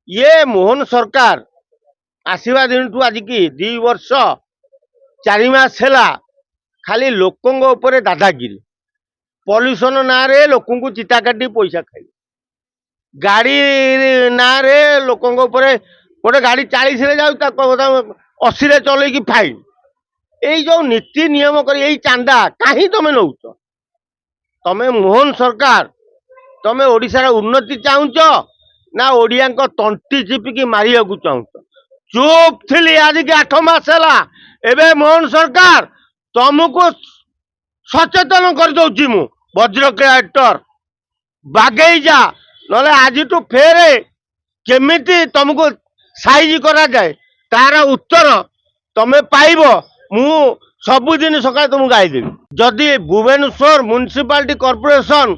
ये मोहन सरकार आसवा दिन आज की 2 वर्ष 4 मास है खाली लोकों उपरे दादागिरी पॉल्यूशन ना रे लोकों को चिता काटी पैसा खाई गाड़ी ना रे लोकों उपरे गोटे गाड़ी 40 रे जाऊ 80 रे चल कि फाइन यही जो नीति नियम कर यही चांदा कहीं तुम नौ तमें मोहन सरकार तमें ओडिशार उन्नति चाहूच ना ओडिया तंटी चिपिकी मारिया चाहूच चुप थी आज के 8 मास है मोहन सरकार तुमको सचेतन कर दौची मु वज्र क्रिएटर बागेई जा ना आज तू फेरे केमिति तुमको साइज करा जाए तार उत्तर तमें पाइब मु सबुदिन सका तुमको गाईदेवी जदि भुवनेश्वर म्युनिसिपालिटी कॉर्पोरेशन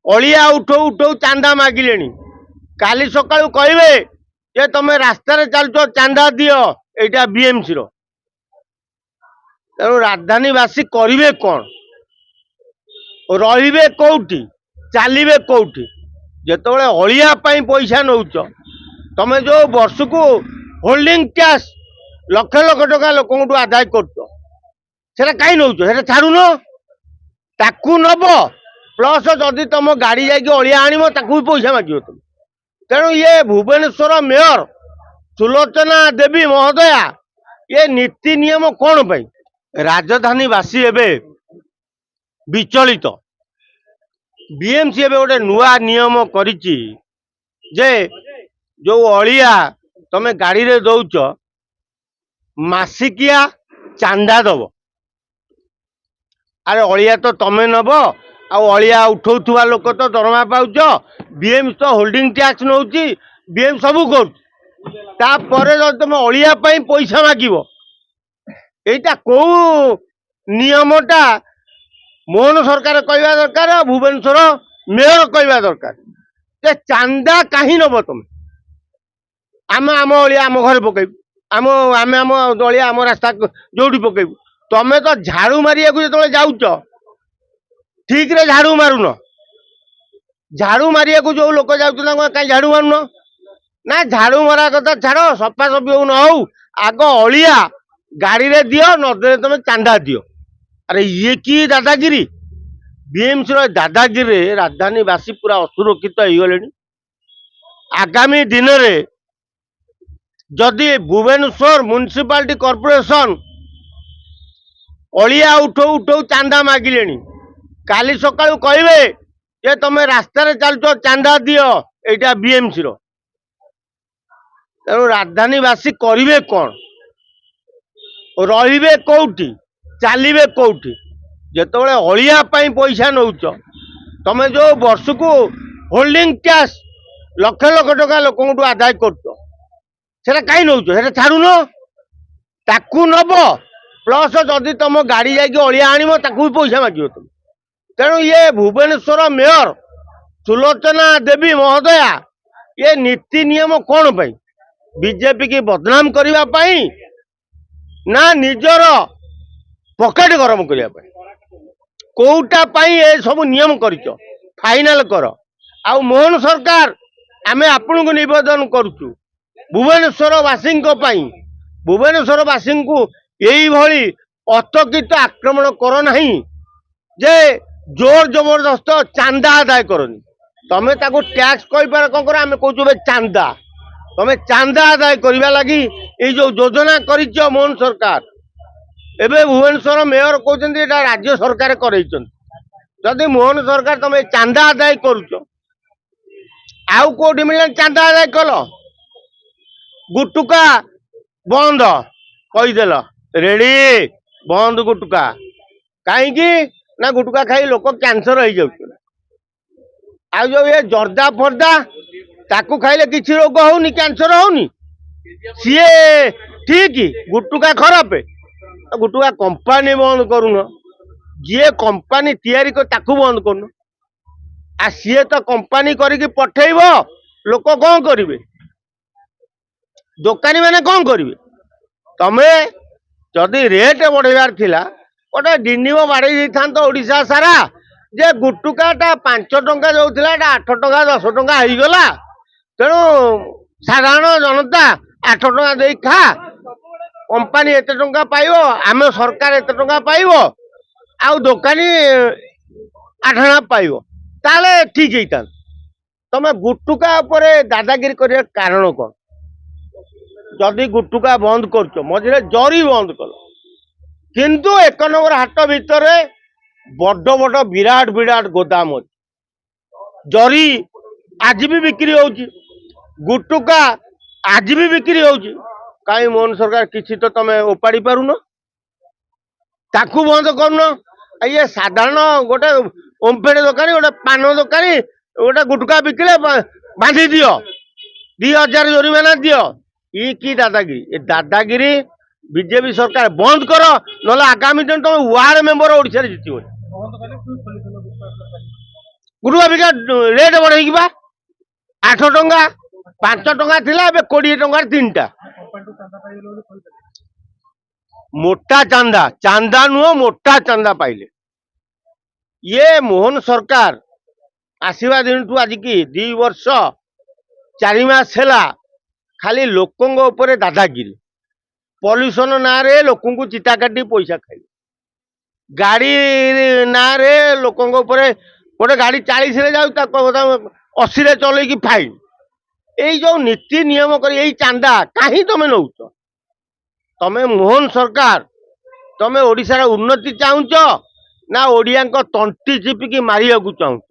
अलिया उठो उठो चांदा मागिले काली सका कहे जे तुम रास्तार चलुच चांदा दियो एटा बीएमसी रो तेणु राजधानीवासी करेंगे कौन रे कौटी चलिए कौटी जिते अलिया पैसा नौच तुम जो वर्ष को होल्डिंग टैक्स लक्ष लक्ष टका लोक आदाय कर कहीं नौ छाड़ुन ताकू नब प्लस जदि तुम गाड़ी जालिया आनब ताकू पैसा माग तुम तेणु ये भुवनेश्वर मेयर सुलोचना देवी महोदया ये नीति नियम कौन पाई राजधानीवासी एवं विचलित बीएमसी एवं गोटे नुआ नियम करिछि जे जो अलिया तमे गाड़ी रे दौच मासिकिया चांदा दब अरे अलिया तो तमे नब आलिया उठौथुवा लोक तो दरमा पाउच बीएम तो होल्डिंग टैक्स नौ बीएम सब कर तुम अलिया पैसा मागिब एटा कौ नियमटा मोहन सरकार कहवा दरकार भुवनेश्वर मेयर कहवा दरकार जे चांदा कहीं नब तुम आम आम अलिया आम घर पकईबू आम आम आम अलिया आम रास्ता जो पकईबू तमें तो झाड़ू मारिया जो जाऊच ठीक रे झाड़ू मारुन झाड़ू मारिया जो लोक जाऊँ कहीं झाड़ू मारुन ना झाड़ू मारा कथा छाड़ सफा सफी हो न हो आग अलिया गाड़ी रे दियो नदे तुम चांदा दियो अरे ये की दादागिरी बीएमसी रो दादागिरी राजधानीवासी पूरा असुरक्षित हो गले आगामी दिन में जदि भुवनेश्वर म्युनिसिपालिटी कॉर्पोरेशन अलिया उठो उठो चांदा मागिले काली सका कहे जे तुम रास्तार चलुच चांदा दियो एटा बीएमसी रो तेणु राजधानीवासी करेंगे कौन रे कौटी चलिए कौटी जिते अलिया पैसा नौच तुम जो वर्ष को होल्डिंग टैक्स लक्ष लक्ष टका लोक आदाय कर कहीं नौ छाड़ुन ताकू नब प्लस जदि तुम गाड़ी जालिया आनब ताकू पैसा माग तुम तेणु ये भुवनेश्वर मेयर सुलोचना देवी महोदया ये नीति नियम कौन पाई बीजेपी की बदनाम करने ना निजर पकेट गरम करने कोटा ये सब नियम कर फाइनाल कर आ मोहन सरकार आमे आपण को निवेदन करुचु भुवनेश्वरवासी भुवनेश्वरवासी को यही भली अतर्कित आक्रमण कर नहीं जे जोर जबरदस्त चांदा आदाय करनी तमें टैक्स कही पार कौन कर आम कहूँ चांदा तमें चांदा आदाय करने लगी ये जो योजना कर मोहन सरकार एबे भुवनेश्वर मेयर कहते राज्य सरकार करदी मोहन सरकार तुम चांदा आदाय करुच आउ कौटी मिलना चांदा आदाय कल गुटुका बंद कहीदेल रेडी बंद गुटुका कहीं ना गुटुका खाई लोक कैंसर हो जाऊ जो ये जर्दा फर्दा ताकू खाइले किसी रोग होनी कैंसर होनी सीए ठीक गुटुका खराब गुटुका कंपानी बंद करून जी कंपानी तैयारी कर ताकू बंद करून आ सी तो कंपानी करके पठेब लोक कौन करेंगे दोकानी मैंने कौन करेंगे तमें जदि रेट बढ़ेबार थिला गोटे डिनिम बाड़े था ओडिशा सारा जे गुटुकाटा 5 टंका जो 8 टंका 10 टंका हो गला ତେଣୁ ସାଧାରଣ ଜନତା 8 ଟଙ୍କା ଦେଇ ଖା, କମ୍ପାନୀ ଏତେ ଟଙ୍କା ପାଇବ, ଆମେ ସରକାର ଏତେ ଟଙ୍କା ପାଇବ, ଆଉ ଦୋକାନୀ 8 ଟଙ୍କା ପାଇବ, ତାହେଲେ ଠିକ ହେଇଥାନ୍ତା। ତମେ ଗୁଟୁକା ଉପରେ ଦାଦାଗିରି କରିବା କାରଣ କଣ? ଯଦି ଗୁଟୁକା ବନ୍ଦ କରୁଛ, ମଝିରେ ଜରି ବନ୍ଦ କଲ, କିନ୍ତୁ 1 ନମ୍ବର ହାଟ ଭିତରେ ବଡ ବଡ ବିରାଟ ବିରାଟ ଗୋଦାମ ଅଛି, ଜରି ଆଜି ବି ବିକ୍ରି ହଉଛି, ଗୁଟୁକା ଆଜି ବି ବିକ୍ରି ହଉଛି। କାହିଁ ମୋହନ ସରକାର କିଛି ତ ତମେ ଓପାଡ଼ି ପାରୁନ, ତାକୁ ବନ୍ଦ କରୁନ। ଇଏ ସାଧାରଣ ଗୋଟେ ଓମ୍ଫେଡ ଦୋକାନୀ, ଗୋଟେ ପାନ ଦୋକାନୀ, ଗୋଟେ ଗୁଟୁକା ବିକିଲେ ବାନ୍ଧି ଦିଅ, 2000 ଜୋରିମାନା ଦିଅ। ଇ କି ଦାଦାଗିରି? ଏ ଦାଦାଗିରି ବିଜେପି ସରକାର ବନ୍ଦ କର, ନହେଲେ ଆଗାମୀ ଦିନ ତମେ ୱାର୍ଡ ମେମ୍ବର ଓଡିଶାରେ ଜିତିବ। ଗୁଟୁକା ବିକା ରେଟ୍ ବଢେଇକି ବା 8 ଟଙ୍କା, 5 ଟଙ୍କା ଥିଲା, ଏବେ 20 ଟଙ୍କାର 3ଟା। ମୋଟା ଚାନ୍ଦା, ଚାନ୍ଦା ନୁହଁ, ମୋଟା ଚାନ୍ଦା ପାଇଲେ। ଇଏ ମୋହନ ସରକାର ଆସିବା ଦିନଠୁ ଆଜିକି 2 ବର୍ଷ 4 ମାସ ହେଲା ଖାଲି ଲୋକଙ୍କ ଉପରେ ଦାଦାଗିରି, ପଲ୍ୟୁସନ ନାଁରେ ଲୋକଙ୍କୁ ଚିତା କାଟି ପଇସା ଖାଇଲେ, ଗାଡି ନାଁରେ ଲୋକଙ୍କ ଉପରେ, ଗୋଟେ ଗାଡି 40ରେ ଯାଉଛି ତାକୁ 80ରେ ଚଲେଇକି ଫାଇନ। ଏଇ ଯୋଉ ନୀତି ନିୟମ କରି ଏଇ ଚାନ୍ଦା କାହିଁ ତମେ ନଉଛ? ତମେ ମୋହନ ସରକାର, ତମେ ଓଡିଶାର ଉନ୍ନତି ଚାହୁଁଛ ନା ଓଡିଆଙ୍କ ତଣ୍ଟି ଚିପିକି ମାରିବାକୁ ଚାହୁଁଛ?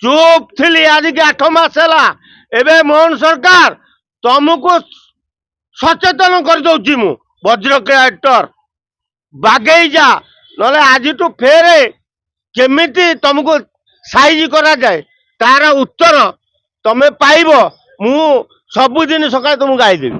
ଚୁପ୍ ଥିଲି ଆଜିକି 8 ମାସ ହେଲା, ଏବେ ମୋହନ ସରକାର ତମକୁ ସଚେତନ କରିଦଉଛି। ମୁଁ ବଜ୍ର କ୍ରିଏଟର ବାଗେଇ ଯା, ନହେଲେ ଆଜିଠୁ ଫେରେ କେମିତି ତମକୁ ସାଇଜ କରାଯାଏ ତାର ଉତ୍ତର ତମେ ପାଇବ। ମୁଁ ସବୁଦିନ ସକାଳେ ତମକୁ ଗାଇଦେବି।